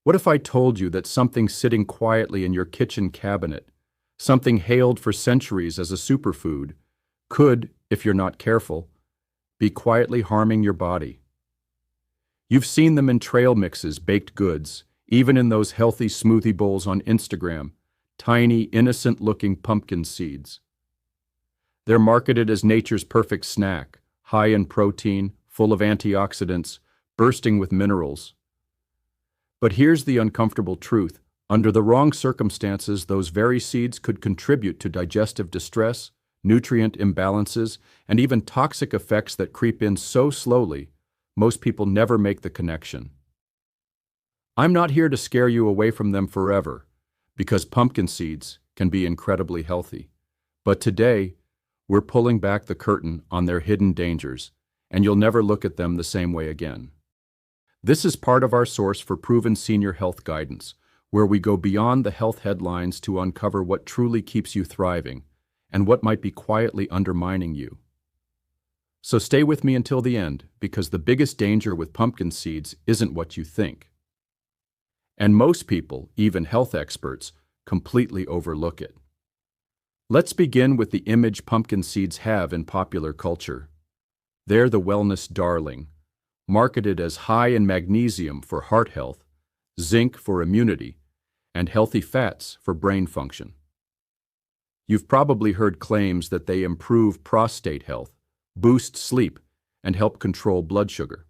What if I told you that something sitting quietly in your kitchen cabinet, something hailed for centuries as a superfood, could, if you're not careful, be quietly harming your body? You've seen them in trail mixes, baked goods, even in those healthy smoothie bowls on Instagram, tiny, innocent-looking pumpkin seeds. They're marketed as nature's perfect snack, high in protein, full of antioxidants, bursting with minerals. But here's the uncomfortable truth. Under the wrong circumstances, those very seeds could contribute to digestive distress, nutrient imbalances, and even toxic effects that creep in so slowly, most people never make the connection. I'm not here to scare you away from them forever, because pumpkin seeds can be incredibly healthy. But today, we're pulling back the curtain on their hidden dangers, and you'll never look at them the same way again. This is part of our source for proven senior health guidance, where we go beyond the health headlines to uncover what truly keeps you thriving and what might be quietly undermining you. So stay with me until the end, because the biggest danger with pumpkin seeds isn't what you think. And most people, even health experts, completely overlook it. Let's begin with the image pumpkin seeds have in popular culture. They're the wellness darling, marketed as high in magnesium for heart health, zinc for immunity, and healthy fats for brain function. You've probably heard claims that they improve prostate health, boost sleep, and help control blood sugar.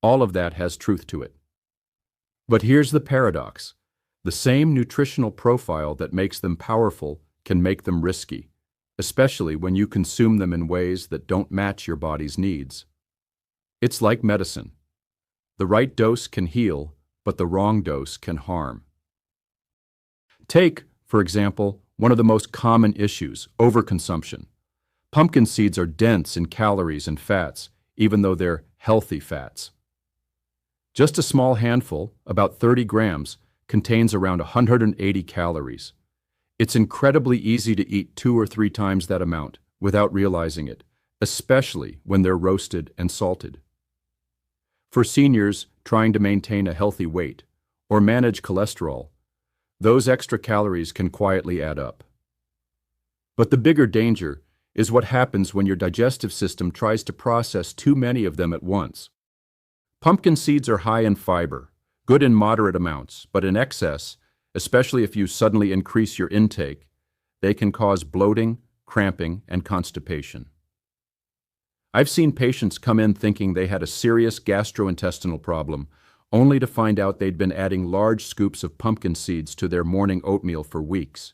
All of that has truth to it. But here's the paradox. The same nutritional profile that makes them powerful can make them risky, especially when you consume them in ways that don't match your body's needs. It's like medicine. The right dose can heal, but the wrong dose can harm. Take, for example, one of the most common issues, overconsumption. Pumpkin seeds are dense in calories and fats, even though they're healthy fats. Just a small handful, about 30 grams, contains around 180 calories. It's incredibly easy to eat 2 or 3 times that amount without realizing it, especially when they're roasted and salted. For seniors trying to maintain a healthy weight or manage cholesterol, those extra calories can quietly add up. But the bigger danger is what happens when your digestive system tries to process too many of them at once. Pumpkin seeds are high in fiber, good in moderate amounts, but in excess, especially if you suddenly increase your intake, they can cause bloating, cramping, and constipation. I've seen patients come in thinking they had a serious gastrointestinal problem, only to find out they'd been adding large scoops of pumpkin seeds to their morning oatmeal for weeks.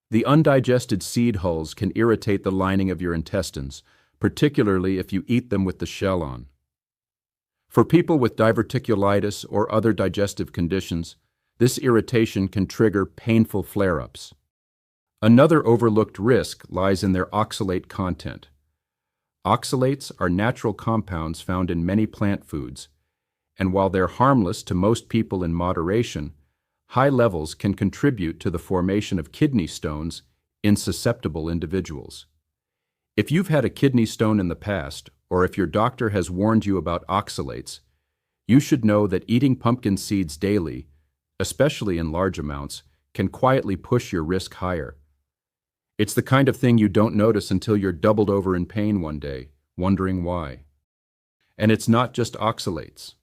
The undigested seed hulls can irritate the lining of your intestines, particularly if you eat them with the shell on. For people with diverticulitis or other digestive conditions, this irritation can trigger painful flare-ups. Another overlooked risk lies in their oxalate content. Oxalates are natural compounds found in many plant foods, and while they're harmless to most people in moderation, high levels can contribute to the formation of kidney stones in susceptible individuals. If you've had a kidney stone in the past, or if your doctor has warned you about oxalates, you should know that eating pumpkin seeds daily, especially in large amounts, can quietly push your risk higher. It's the kind of thing you don't notice until you're doubled over in pain one day, wondering why. And it's not just oxalates.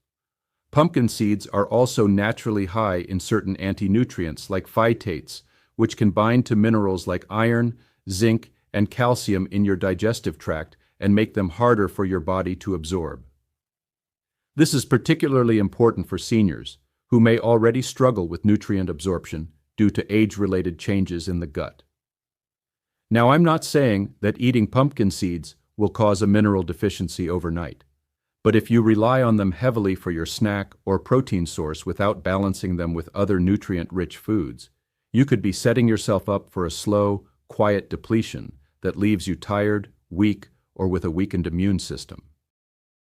Pumpkin seeds are also naturally high in certain anti-nutrients like phytates, which can bind to minerals like iron, zinc, and calcium in your digestive tract and make them harder for your body to absorb. This is particularly important for seniors, who may already struggle with nutrient absorption due to age-related changes in the gut. Now, I'm not saying that eating pumpkin seeds will cause a mineral deficiency overnight, but if you rely on them heavily for your snack or protein source without balancing them with other nutrient-rich foods, you could be setting yourself up for a slow, quiet depletion that leaves you tired, weak, or with a weakened immune system.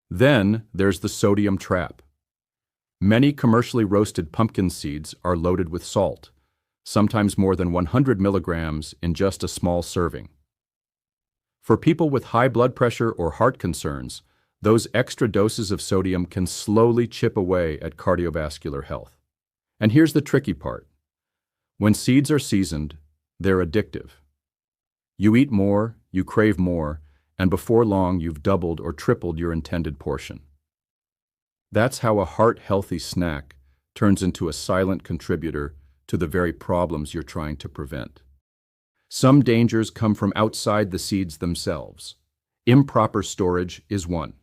Then there's the sodium trap. Many commercially roasted pumpkin seeds are loaded with salt, sometimes more than 100 milligrams in just a small serving. For people with high blood pressure or heart concerns, Those extra doses of sodium can slowly chip away at cardiovascular health. And here's the tricky part. When seeds are seasoned, they're addictive. You eat more, you crave more, and before long you've doubled or tripled your intended portion. That's how a heart-healthy snack turns into a silent contributor to the very problems you're trying to prevent. Some dangers come from outside the seeds themselves. Improper storage is one.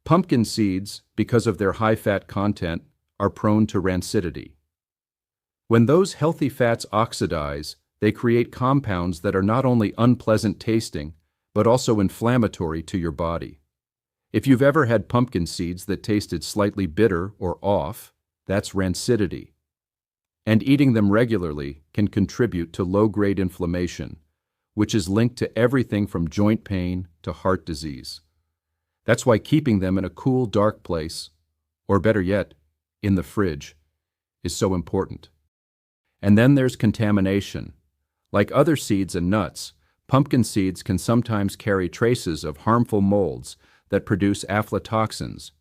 Pumpkin seeds, because of their high fat content, are prone to rancidity. When those healthy fats oxidize, they create compounds that are not only unpleasant tasting, but also inflammatory to your body. If you've ever had pumpkin seeds that tasted slightly bitter or off, that's rancidity. And eating them regularly can contribute to low-grade inflammation, which is linked to everything from joint pain to heart disease. That's why keeping them in a cool, dark place, or better yet, in the fridge, is so important. And then there's contamination. Like other seeds and nuts, pumpkin seeds can sometimes carry traces of harmful molds that produce aflatoxins,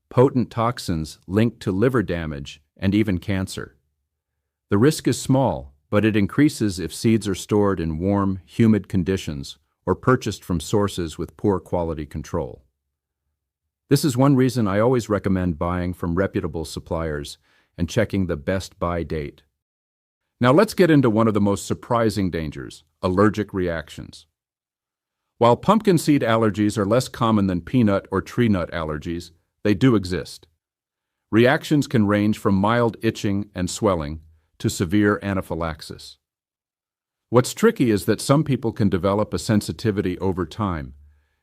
potent toxins linked to liver damage and even cancer. The risk is small, but it increases if seeds are stored in warm, humid conditions or purchased from sources with poor quality control. This is one reason I always recommend buying from reputable suppliers and checking the best buy date. Now let's get into one of the most surprising dangers, allergic reactions. While pumpkin seed allergies are less common than peanut or tree nut allergies, they do exist. Reactions can range from mild itching and swelling to severe anaphylaxis. What's tricky is that some people can develop a sensitivity over time,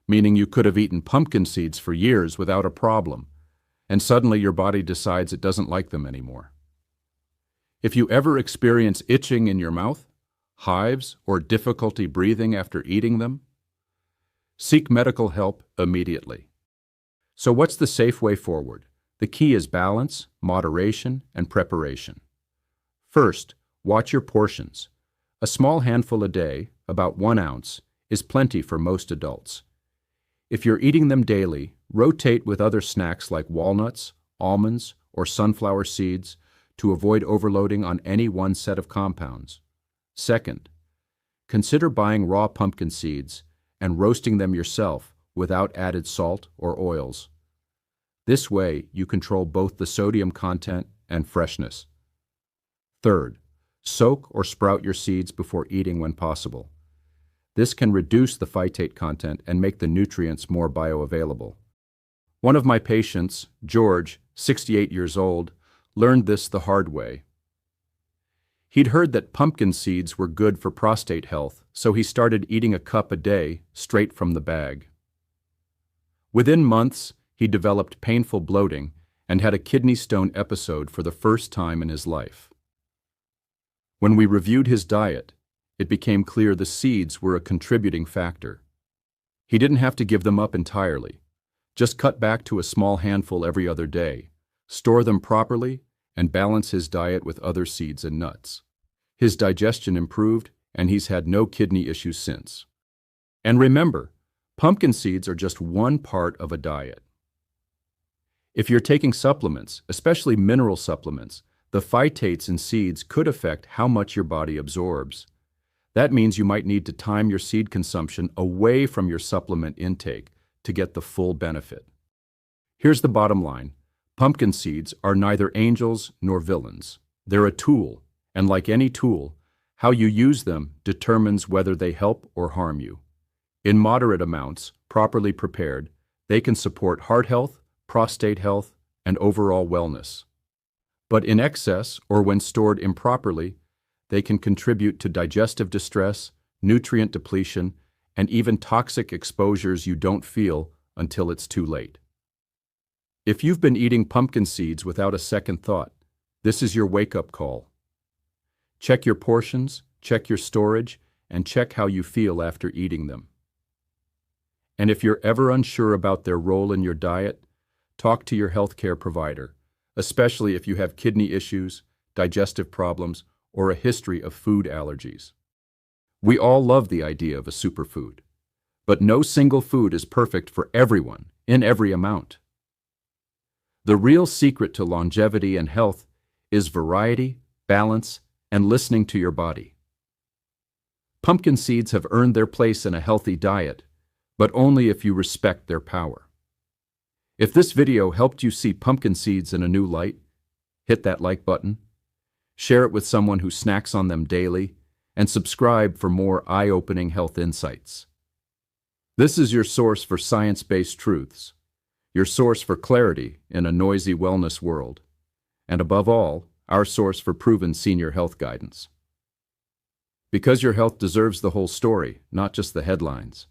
meaning you could have eaten pumpkin seeds for years without a problem, and suddenly your body decides it doesn't like them anymore. If you ever experience itching in your mouth, hives, or difficulty breathing after eating them, seek medical help immediately. So what's the safe way forward? The key is balance, moderation, and preparation. First, watch your portions. A small handful a day, about 1 ounce, is plenty for most adults. If you're eating them daily, rotate with other snacks like walnuts, almonds, or sunflower seeds to avoid overloading on any one set of compounds. Second, consider buying raw pumpkin seeds and roasting them yourself without added salt or oils. This way, you control both the sodium content and freshness. Third, soak or sprout your seeds before eating when possible. This can reduce the phytate content and make the nutrients more bioavailable. One of my patients, George, 68 years old, learned this the hard way. He'd heard that pumpkin seeds were good for prostate health, so he started eating a cup a day straight from the bag. Within months, he developed painful bloating and had a kidney stone episode for the first time in his life. When we reviewed his diet, it became clear the seeds were a contributing factor. He didn't have to give them up entirely. Just cut back to a small handful every other day, store them properly, and balance his diet with other seeds and nuts. His digestion improved, and he's had no kidney issues since. And remember, pumpkin seeds are just one part of a diet. If you're taking supplements, especially mineral supplements, the phytates in seeds could affect how much your body absorbs. That means you might need to time your seed consumption away from your supplement intake to get the full benefit. Here's the bottom line. Pumpkin seeds are neither angels nor villains. They're a tool, and like any tool, how you use them determines whether they help or harm you. In moderate amounts, properly prepared, they can support heart health, prostate health, and overall wellness. But in excess, or when stored improperly, they can contribute to digestive distress, nutrient depletion, and even toxic exposures you don't feel until it's too late. If you've been eating pumpkin seeds without a second thought, this is your wake-up call. Check your portions, check your storage, and check how you feel after eating them. And if you're ever unsure about their role in your diet, talk to your healthcare provider, especially if you have kidney issues, digestive problems, or a history of food allergies. We all love the idea of a superfood, but no single food is perfect for everyone, in every amount. The real secret to longevity and health is variety, balance, and listening to your body. Pumpkin seeds have earned their place in a healthy diet, but only if you respect their power. If this video helped you see pumpkin seeds in a new light, hit that like button, share it with someone who snacks on them daily, and subscribe for more eye-opening health insights. This is your source for science-based truths, your source for clarity in a noisy wellness world, and above all, our source for proven senior health guidance. Because your health deserves the whole story, not just the headlines.